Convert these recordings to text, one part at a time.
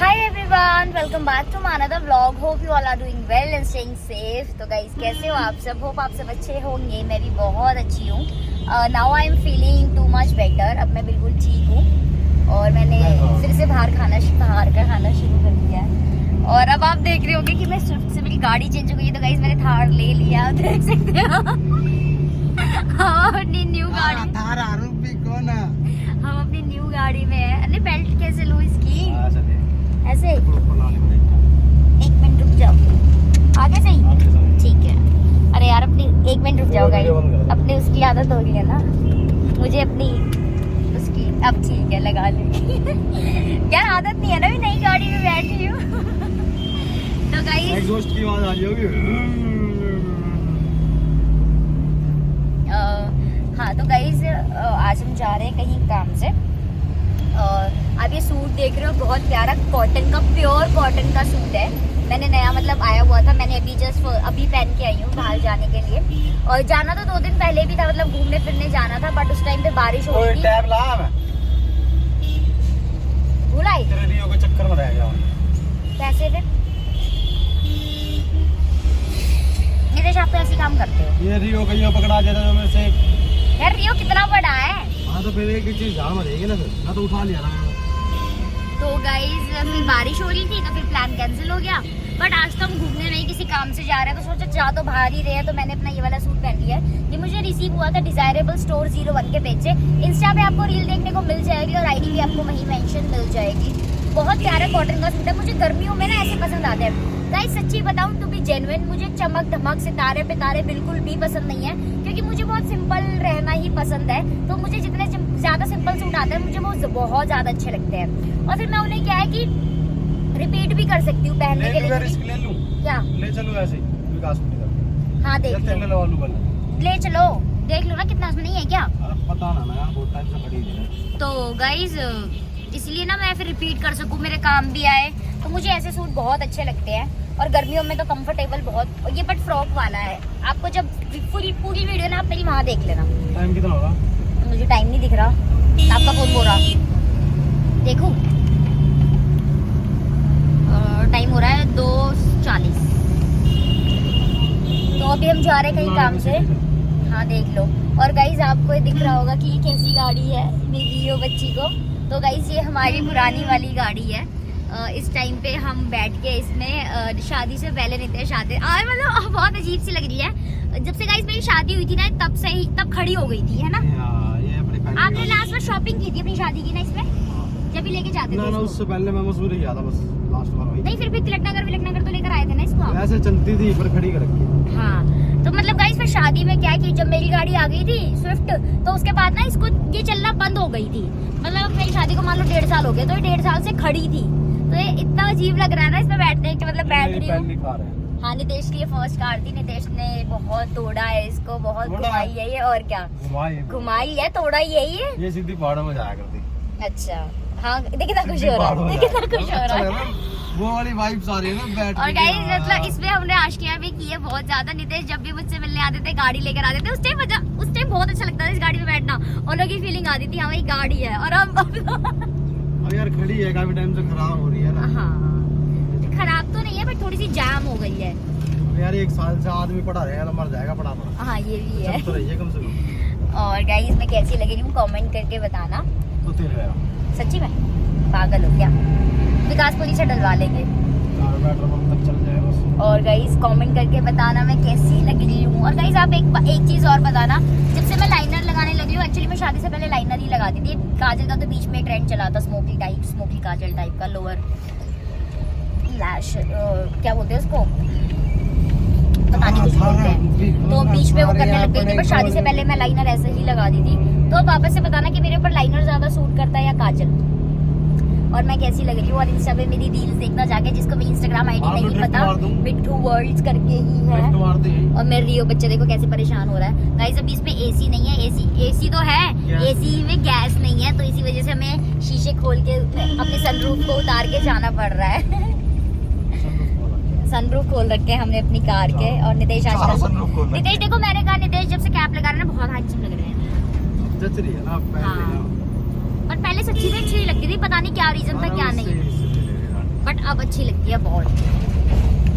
Hi everyone, welcome back to my another vlog. Hope you all are doing well and staying safe. तो guys कैसे हो आप सब? Hope आप सब अच्छे होंगे। मैं भी बहुत अच्छी हूँ। Now I am feeling too much better. अब मैं बिल्कुल ठीक हूँ और मैंने फिर से बाहर का खाना शुरू कर दिया है। और अब आप देख रहे होंगे कि मैं स्विफ्ट से मेरी गाड़ी चेंज हो गई है। तो गाइस मैंने थार ले लिया, देख सकते हो। अपनी न्यू गाड़ी, हम अपनी न्यू गाड़ी में है। अरे बेल्ट कैसे लूँ इसकी? ऐसे एक मिनट रुक जाओ, आगे से ही ठीक है। अरे यार अपनी एक मिनट रुक जाओ गाइस, अपने उसकी आदत हो गई है ना मुझे अपनी उसकी। अब ठीक है, लगा लेंगे। यार आदत नहीं है ना, मैं नई गाड़ी में बैठी हूँ। तो गाइस एग्जॉस्ट की आवाज आ रही होगी। हाँ तो गाइस आज हम जा रहे हैं कहीं काम से। आप ये सूट देख रहे हो, बहुत प्यारा कॉटन का, प्योर कॉटन का सूट है। मैंने नया मतलब आया हुआ था, मैंने अभी पहन के आई हूँ बाहर जाने के लिए। और जाना तो 2 दिन पहले भी था, मतलब घूमने फिरने जाना था, बट उस टाइम पे बारिश हो रही थी। भूलाई रियो के चक्कर में रह गया। कैसे फिर नितेश, आप तो ऐसे काम करते हो। ये रियो कहीं पकड़ा देता जो मेरे से। यार रियो कितना बड़ा है। हाँ तो फिर एक चीज झाड़ में रहेगी ना, फिर ना तो उठा लिया ना। तो गाइज फिर बारिश हो रही थी तो फिर प्लान कैंसिल हो गया। बट आज तो हम घूमने नहीं किसी काम से जा रहे हैं, तो सोचा जा तो बाहर ही रहे हैं। तो मैंने अपना ये वाला सूट पहन लिया है। ये मुझे रिसीव हुआ था डिजायरेबल स्टोर 01 के पेज से। इंस्टा पे आपको रील देखने को मिल जाएगी और आईडी भी आपको वहीं मेंशन मिल जाएगी। बहुत प्यारा कॉटन का सूट है। मुझे गर्मियों में ना ऐसे पसंद आते हैं गाइस। सच्ची बताऊं टू बी जेन्युइन, मुझे चमक धमक सितारे पितारे बिल्कुल भी पसंद नहीं है, क्योंकि मुझे बहुत सिंपल रहना ही पसंद है। तो मुझे जितने ज्यादा सिंपल सूट आते हैं मुझे वो बहुत ज्यादा अच्छे लगते हैं। और फिर मैं उन्हें क्या है कि रिपीट भी कर सकती हूँ पहनने के लिए। रिस्क ले लूं क्या? ले चलो ऐसे विकास में। हाँ देख ले चलो, देख लो ना कितना उसमें नहीं है क्या? पता ना यार, बहुत टाइम से खड़ी है। तो गाइज इसलिए ना मैं फिर रिपीट कर सकूं, मेरे काम भी आए। तो मुझे ऐसे सूट बहुत अच्छे लगते हैं और गर्मियों में तो कंफर्टेबल बहुत। ये बट फ्रॉक वाला है। आपको जब पूरी वीडियो ना आप मेरी वहाँ देख लेना। टाइम कितना होगा? मुझे टाइम नहीं दिख रहा, आपका फोन बोल रहा। देखो टाइम हो रहा है 2:40। तो अभी हम जा रहे हैं कहीं काम से। हाँ देख लो। और गाइज आपको ये दिख रहा होगा कि ये कैसी गाड़ी है मेरी रियो बच्ची को। तो गाइज ये हमारी पुरानी वाली गाड़ी है। इस टाइम पे हम बैठ के इसमें शादी से पहले नितेश आते और मतलब बहुत अजीब सी लग रही है। जब से गाइज मेरी शादी हुई थी ना, तब खड़ी हो गई थी, है ना? आपने लास्ट बार शॉपिंग की थी अपनी शादी की ना इसमें, जब भी लेके जाते थे। ना उससे पहले मैं मसूरी गया था बस, लास्ट बार वही। नहीं फिर भी तिलकनगर तो लेकर आए थे ना इसको। ऐसे चलती थी पर खड़ी कर रखी। हाँ तो मतलब गाइस फिर शादी में क्या है कि जब मेरी गाड़ी आ गई थी स्विफ्ट, तो उसके बाद ना इसको ये चलना बंद हो गई थी। मतलब मेरी शादी को मान लो 1.5 साल हो गए, तो ये 1.5 साल से खड़ी थी। तो ये इतना अजीब लग रहा है ना इसमें बैठने के, मतलब बैठ रही हूँ। हाँ नितेश की ये फर्स्ट कार थी। नितेश ने बहुत तोड़ा है इसको, बहुत घुमाई है ये। और क्या घुमाई है, तोड़ा यही है। ये सीधी पहाड़ों में जाया करती। अच्छा हाँ, देखिए कितना खुश हो रहा है, देखिए कितना खुश हो रहा है। वो वाली वाइब्स आ रही है ना बैठ। और गाइस मतलब इसमें हमने आशिकियां भी की है बहुत ज्यादा। नितेश जब भी मुझसे मिलने आते थे, गाड़ी लेकर आते थे, उस टाइम बहुत अच्छा लगता था इस गाड़ी में बैठना। और अलग ही फीलिंग आती थी, हाँ भाई गाड़ी है। और अब यार खड़ी है, काफी टाइम से खराब हो रही है ना। हाँ खराब तो नहीं है बट थोड़ी सी जाम हो गई है यार। 1 साल से आदमी पड़ा रहेगा, मर जाएगा पड़ा। हाँ ये भी है। तो रही है कम से कम। और गाइस मैं कैसी लग रही हूँ कमेंट करके बताना। तो तेरे सच्ची में पागल हो क्या? विकास पुरी से डलवा लेंगे। और गाइस कमेंट करके बताना मैं कैसी लग रही हूँ। और गाइस आप एक चीज और बताना, जब से मैं लाइनर लगाने लगी हूँ, एक्चुअली मैं शादी से पहले लाइनर ही लगाती थी। काजल का तो बीच में ट्रेंड चला था, स्मोकी काजल टाइप का लोअर लैश, क्या बोलते हैं उसको, पता नहीं कुछ बोलते हैं। तो बीच में वो करने लग गई थी, पर शादी से पहले मैं लाइनर ऐसे ही लगाती थी। तो अब वापस से बताना कि मेरे ऊपर लाइनर ज्यादा सूट करता है या काजल, और मैं कैसी लग रही हूँ। और इंस्टा पे मेरी रील्स देखना जाके, जिसको भी इंस्टाग्राम आईडी नहीं पता, मिट्ठू वर्ल्ड्स करके ही है। और मेरे रियो बच्चे देखो कैसे परेशान हो रहा है। गाइस अभी इसमें एसी नहीं है, एसी तो है, एसी में गैस नहीं है, तो इसी वजह से हमें शीशे खोल के अपने सनरूफ को उतार के जाना पड़ रहा है। सनरूफ खोल रखे हमने अपनी कार के। और नितेश आजकल, नितेश देखो मैंने कहा नितेश जब से कैप लगा रहे हैं ना बहुत हैंडसम लग रहे हैं। हाँ पर पहले सच्ची में अच्छी लगती थी, पता नहीं क्या रीजन था क्या नहीं। बट अब अच्छी लगती है बहुत।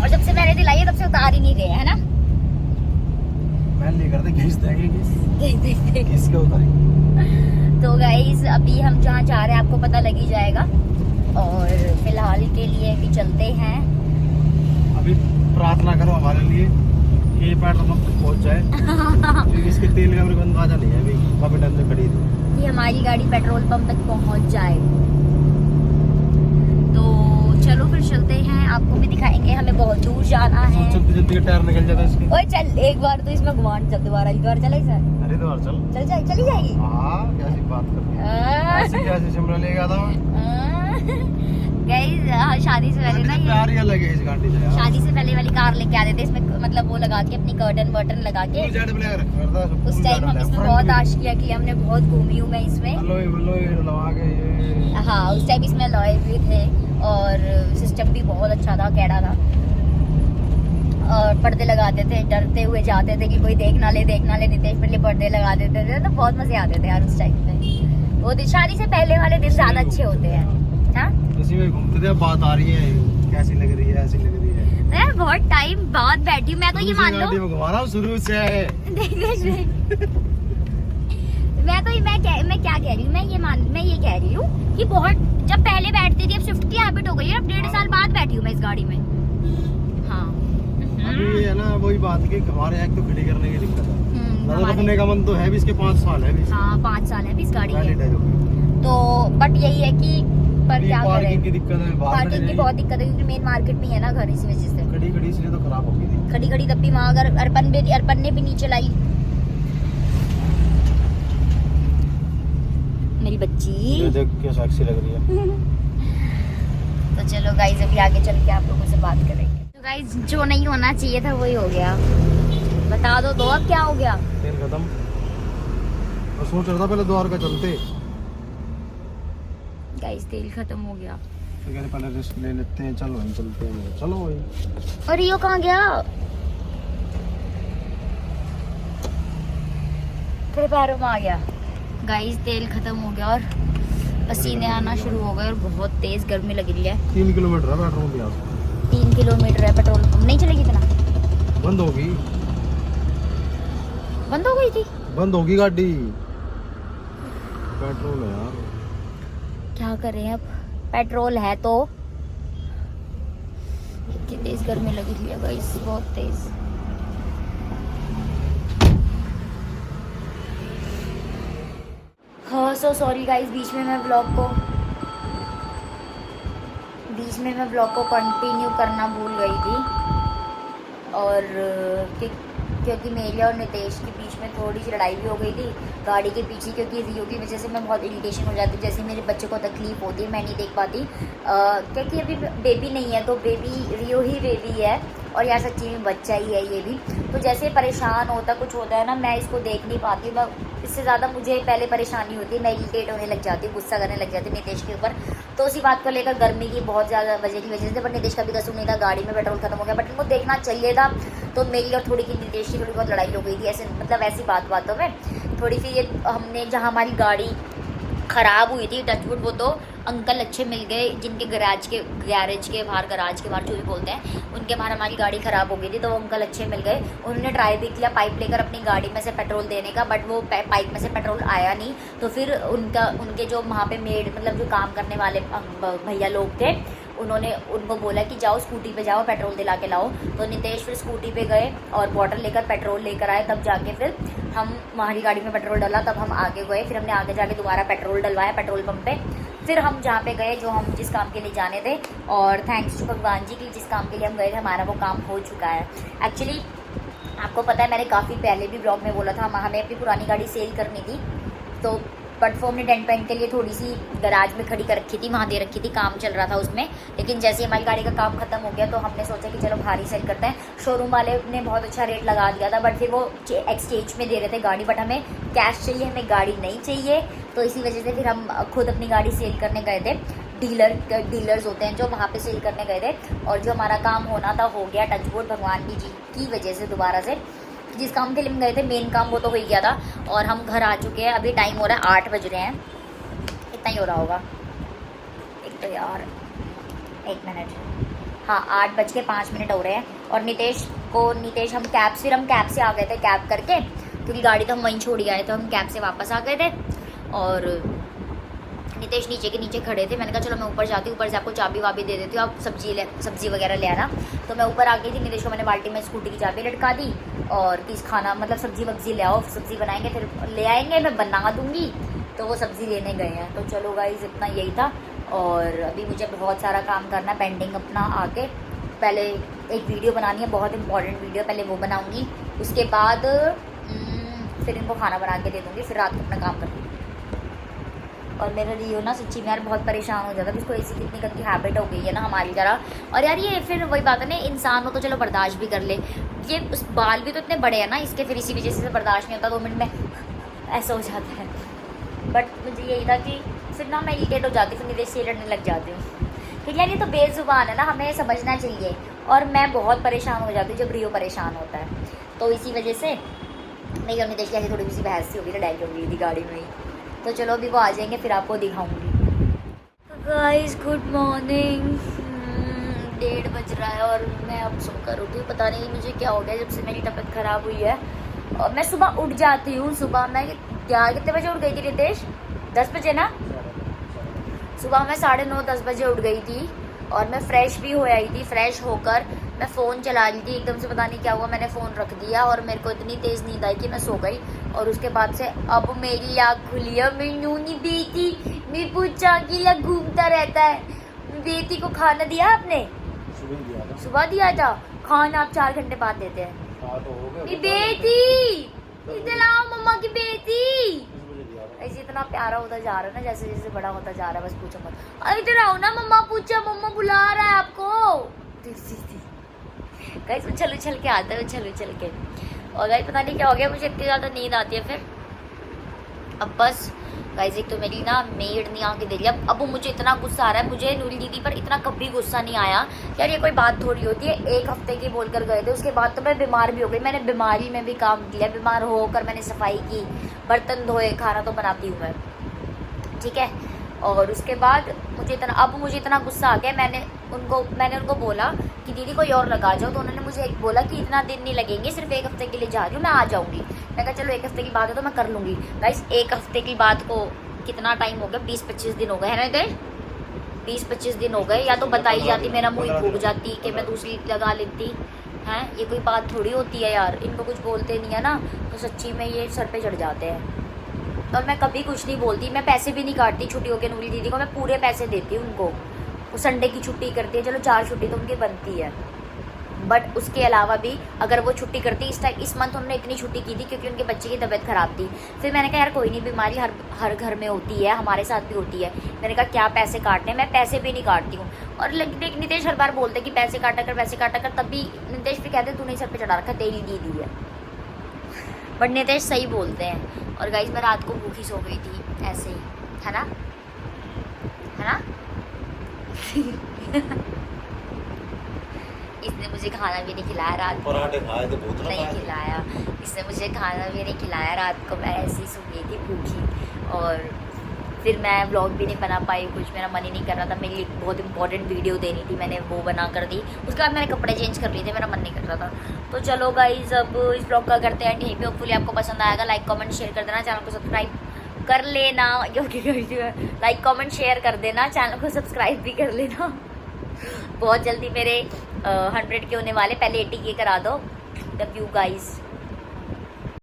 और जब से मैंने दिलाई है तब से उतार ही नहीं रहे है ना। मैं लेकर दे घिस देंगे घिस के उतारेंगे। तो गाइस अभी हम जहाँ जा रहे हैं आपको पता लग ही जाएगा, और फिलहाल के लिए भी चलते हैं। अभी प्रार्थना करो हमारे लिए कि ये पेट्रोल पंप तक पहुंच जाए क्योंकि इसके तेल का मेरे को अंदाजा नहीं है अभी काफी टाइम से खड़ी थी कि हमारी गाड़ी पेट्रोल पंप तक पहुंच जाए। तो चलो फिर चलते हैं, आपको भी दिखाएंगे, हमें बहुत दूर जाना है। चलते चलते के टायर निकल जाता है इसके। ओए चल एक बार तो इसमें घुमान चल, दोबारा एक बार चले सर, हरिद्वार चल चली जाएगी। हाँ कैसी बात कर रही है, ऐसी कैसी शिमला ले गया था गाइस शादी से पहले ना ये प्यार ही अलग है इस गाड़ी से यार। शादी से पहले वाली कार लेके आते थे, इसमें मतलब वो लगा के अपनी कर्टन वर्टन लगा के। उस टाइम हम इसमें बहुत आशिकियां की, हमने बहुत घूमी हूँ मैं इसमें। हाँ उस टाइम इसमें लॉय भी थे और सिस्टम भी बहुत अच्छा था, कैडा था। और पर्दे लगाते थे, डरते हुए जाते थे कि कोई देख ना ले नितेश पर लिए पर्दे लगा देते थे, तो बहुत मजे आते थे यार उस टाइम पे। वो शादी से पहले वाले दिन ज्यादा अच्छे होते हैं। हाँ इसी में घूमते थे, बात आ रही है कैसी लग रही है, ऐसी लग रही है। मैं बहुत टाइम बाद बैठी हूँ, मैं तो ये मान लो घुमा रहा हूँ शुरू से मैं क्या कह रही हूँ, मैं ये कह रही हूँ कि बहुत जब पहले बैठती थी, अब शिफ्ट की हैबिट हो गई है, अब 1.5 साल बाद बैठी हूँ मैं इस गाड़ी में। हाँ अभी है ना वही बात कि हमारे यहाँ तो खड़ी करने की दिक्कत है, रखने का मन तो है भी, इसके 5 साल है भी। हाँ 5 साल है भी इस गाड़ी वैलिड है जो के। तो बट यही है कि पर क्या करें, पार्किंग की दिक्कत है, पार्किंग की बहुत दिक्कत है क्योंकि मेन मार्केट में है ना घर, इसी वजह से खड़ी इसलिए तो खराब हो गई थी। खड़ी तब भी वहाँ अगर अरपन ने भी नीचे लाई मेरी बच्ची, ये देख क्या सेक्सी लग रही है। तो चलो गाइस अभी आगे चल के आप लोगों से बात करेंगे। तो गाइस जो नहीं होना चाहिए था वही हो गया, बता दो अब क्या हो गया। तेल खत्म, और सोच रहा था पहले द्वारका चलते, गाइस तेल खत्म हो गया तो कहते पहले रिस्क ले लेते हैं, चलो वहीं चलते हैं, चलो वहीं। और रियो कहाँ गया, तेरे पैरों में आ गया। गाइस तेल खत्म हो गया और पसीने आना शुरू हो गए और बहुत तेज गर्मी लग रही है। 3 किलोमीटर है पेट्रोल पंप यहाँ से। 3 किलोमीटर है, पेट्रोल पंप नहीं चलेगी इतना, बंद होगी, बंद हो गई थी, बंद होगी गाड़ी, पेट्रोल है यार, क्या करें अब, पेट्रोल है तो। इतनी तेज गर्मी लगी रही है गाइस, बहुत तेज। हाँ सो सॉरी गाइस, बीच में मैं ब्लॉग को कंटिन्यू करना भूल गई थी, और क्योंकि मेरे और नितेश के बीच में थोड़ी सी लड़ाई भी हो गई थी गाड़ी के पीछे, क्योंकि रियो की वजह से मैं बहुत इरिटेशन हो जाती, जैसे मेरे बच्चे को तकलीफ होती है मैं नहीं देख पाती, क्योंकि अभी बेबी नहीं है, तो रियो ही बेबी है, और यार सच्ची में बच्चा ही है ये भी, तो जैसे परेशान होता कुछ होता है ना, मैं इसको देख नहीं पाती, मैं इससे ज़्यादा मुझे पहले परेशानी होती है, मैं इरिटेट होने लग जाती हूँ, गुस्सा करने लग जाती हूँ नितेश के ऊपर। तो उसी बात को लेकर गर्मी की बहुत ज़्यादा वजह की वजह से, बट नितेश का भी कसूर नहीं था, गाड़ी में पेट्रोल खत्म हो गया, बट इनको देखना चाहिए था, तो मेरी और थोड़ी की नितेश की थोड़ी बहुत लड़ाई हो गई थी, ऐसे मतलब ऐसी बातों में थोड़ी सी। ये हमने जहाँ हमारी गाड़ी ख़राब हुई थी, टचवुड, वो तो अंकल अच्छे मिल गए जिनके गैरेज के बाहर जो भी बोलते हैं, उनके बाहर हमारी गाड़ी ख़राब हो गई थी, तो वो अंकल अच्छे मिल गए, उन्होंने ट्राई भी किया पाइप लेकर अपनी गाड़ी में से पेट्रोल देने का, बट वो पाइप में से पेट्रोल आया नहीं, तो फिर उनके जो वहाँ पे मेड मतलब जो काम करने वाले भैया लोग थे, उन्होंने उनको बोला कि जाओ स्कूटी पे जाओ पेट्रोल दिला के लाओ, तो नितेश फिर स्कूटी पे गए और बॉटल लेकर पेट्रोल लेकर आए, तब जाके फिर हम हमारी गाड़ी में पेट्रोल डाला, तब हम आगे गए, फिर हमने आगे जाके दोबारा पेट्रोल डलवाया पेट्रोल पंप पे, फिर हम जहाँ पे गए जो हम जिस काम के लिए जाने थे, और थैंक्स टू भगवान जी की जिस काम के लिए हम गए थे हमारा वो काम हो चुका है। एक्चुअली आपको पता है मैंने काफ़ी पहले भी ब्लॉग में बोला था हमें अपनी पुरानी गाड़ी सेल करनी थी, तो बट वो हमने डेंट पेंट के लिए थोड़ी सी गैराज में खड़ी कर रखी थी, वहाँ दे रखी थी, काम चल रहा था उसमें, लेकिन जैसे हमारी गाड़ी का काम खत्म हो गया तो हमने सोचा कि चलो बाहर ही सेल करते हैं। शोरूम वाले ने बहुत अच्छा रेट लगा दिया था, बट फिर वो एक्सचेंज में दे रहे थे गाड़ी, बट हमें कैश चाहिए, हमें गाड़ी नहीं चाहिए, तो इसी वजह से फिर हम खुद अपनी गाड़ी सेल करने गए थे। डीलर्स होते हैं जो वहाँ पे सेल करने गए थे, और जो हमारा काम होना था हो गया, टचवुड भगवान जी की वजह से। दोबारा से जिस काम के लिए हम गए थे मेन काम वो तो हो ही गया था, और हम घर आ चुके हैं। अभी टाइम हो रहा है 8 बज रहे हैं, इतना ही हो रहा होगा, एक तो यार 1 मिनट, हाँ 8:05 हो रहे हैं। और नितेश हम कैब से आ गए थे, कैब करके, क्योंकि गाड़ी तो हम वहीं छोड़ ही आए थे, हम कैब से वापस आ गए थे। और नितेश नीचे के नीचे खड़े थे, मैंने कहा चलो मैं ऊपर जाती हूँ, ऊपर से आपको चाबी वाबी दे देती हूँ, आप सब्जी वगैरह ले आना। तो मैं ऊपर आ गई थी, नितेश को मैंने बाल्टी में स्कूटी की चाबी लटका दी और किस खाना मतलब सब्जी वब्जी ले आओ, सब्जी बनाएंगे, फिर ले आएंगे, मैं बना दूँगी। तो वो सब्ज़ी लेने गए हैं। तो चलो गाइस इतना यही था। और अभी मुझे बहुत सारा काम करना है पेंडिंग अपना आके। पहले एक वीडियो बनानी है, बहुत इंपॉर्टेंट वीडियो, पहले वो बनाऊँगी, उसके बाद फिर इनको खाना बना के दे दूँगी, फिर रात को अपना काम करूँगी। और मेरा रियो ना सच्ची में यार बहुत परेशान हो जाता है, उसको ऐसी कितनी गंदी हैबिट हो गई है ना हमारी तरह। और यार ये फिर वही बात है ना, इंसान हो तो चलो बर्दाश्त भी कर ले, ये उस बाल भी तो इतने बड़े हैं ना इसके, फिर इसी वजह से बर्दाश्त नहीं होता, 2 मिनट में ऐसा हो जाता है। बट मुझे यही था कि फिर ना मैं इरिटेट हो जाती, फिर निदेश से लड़ने लग जाती हूँ, क्योंकि यार ये तो बेजुबान है ना, हमें समझना चाहिए। और मैं बहुत परेशान हो जाती हूँ जब रियो परेशान होता है, तो इसी वजह से मेरी और निदेश की ऐसी थोड़ी सी बहस सी हो गई, लड़ाई हो गई थी गाड़ी में ही। तो चलो अभी वो आ जाएंगे, फिर आपको दिखाऊंगी। गाइस गुड मॉर्निंग, 1:30 बज रहा है और मैं अब सोकर उठी, पता नहीं मुझे क्या हो गया जब से मेरी तबीयत ख़राब हुई है। और मैं सुबह उठ जाती हूँ, सुबह मैं कितने बजे उठ गई थी रितेश? 10 बजे ना, सुबह मैं 9:30-10 बजे उठ गई थी। और मैं फ्रेश भी हो आई थी, फ्रेश होकर मैं फ़ोन चला रही थी, एकदम से पता नहीं क्या हुआ, मैंने फ़ोन रख दिया और मेरे को इतनी तेज़ नींद आई कि मैं सो गई। और उसके बाद से अब मेरी आँख खुली है, मेरी नूनी बेटी मेरी पूछा कि लग घूमता रहता है। बेटी को खाना दिया आपने? सुबह दिया था खाना, आप 4 घंटे बाद देते हैं। मेरी बेटी इधर आओ, मम्मा की बेटी। ऐसे इतना प्यारा होता जा रहा है ना, जैसे जैसे बड़ा होता जा रहा है, बस पूछो मत। इधर आओ ना, मम्मा पूछा, मम्मा बुला रहा है आपको। गाइस उछल के आता है, उछल के। और गाइस पता नहीं क्या हो गया, मुझे इतनी ज़्यादा नींद आती है फिर। अब बस गाइस एक तो मेरी ना मेड नहीं आके दे रही, अब मुझे इतना गुस्सा आ रहा है। मुझे नूरी दीदी पर इतना कभी गुस्सा नहीं आया यार, ये कोई बात थोड़ी होती है। 1 हफ्ते की बोलकर गए थे, उसके बाद तो मैं बीमार भी हो गई, मैंने बीमारी में भी काम किया, बीमार होकर मैंने सफाई की, बर्तन धोए, खाना तो बनाती हूँ मैं, ठीक है। और उसके बाद मुझे इतना गुस्सा आ गया, मैंने उनको बोला कि दीदी कोई और लगा जाओ, तो उन्होंने मुझे बोला कि इतना दिन नहीं लगेंगे, सिर्फ 1 हफ्ते के लिए जा रही हूँ, मैं आ जाऊँगी। मैं कहा चलो 1 हफ्ते की बात है तो मैं कर लूँगी। गाइस 1 हफ्ते की बात को कितना टाइम हो गया, 20-25 दिन हो गए है ना इधर, 20-25 दिन हो गए। या तो बताई जाती, मेरा मुँह भूख जाती कि मैं दूसरी लगा लेती हैं। ये कोई बात थोड़ी होती है यार, इनको कुछ बोलते नहीं है ना, तो सच्ची में ये सर पे चढ़ जाते हैं। और मैं कभी कुछ नहीं बोलती, मैं पैसे भी नहीं काटती छुट्टियों के नूरी दीदी को, मैं पूरे पैसे देती हूँ उनको। वो संडे की छुट्टी करती है, चलो 4 छुट्टी तो उनकी बनती है, बट उसके अलावा भी अगर वो छुट्टी करती, इस मंथ उन्होंने इतनी छुट्टी की थी क्योंकि उनके बच्चे की तबीयत ख़राब थी। फिर मैंने कहा यार कोई नहीं, बीमारी हर घर में होती है, हमारे साथ भी होती है। मैंने कहा क्या पैसे काटने, मैं पैसे भी नहीं काटती हूँ। और लेकिन नितेश हर बार बोलते कि पैसे काटा कर, तब भी नितेश भी कहते तूने सर पे चढ़ा रखा, तेरी दीदी है। बट नितेश सही बोलते हैं। और गाइस मैं रात को भूखी सो गई थी ऐसे ही, है ना इसने मुझे खाना भी नहीं खिलाया रात को, पराठे खाए थे, बहुत नहीं खिलाया इसने मुझे खाना भी नहीं खिलाया रात को, मैं ऐसे ही सो गई थी भूखी। और फिर मैं व्लॉग भी नहीं बना पाई, कुछ मेरा मन ही नहीं कर रहा था। मेरी एक बहुत इंपॉर्टेंट वीडियो देनी थी, मैंने वो बना कर दी, उसके बाद मैंने कपड़े चेंज कर लिए थे, मेरा मन नहीं कर रहा था। तो चलो गाइस अब इस व्लॉग का करते हैं यहीं पे। होपफुली आपको पसंद आएगा, लाइक कमेंट शेयर कर देना, चैनल को सब्सक्राइब कर लेना, लाइक कमेंट शेयर कर देना, चैनल को सब्सक्राइब भी कर लेना। बहुत जल्दी मेरे 100 के होने वाले, पहले 80 के करा दो। Love you guys.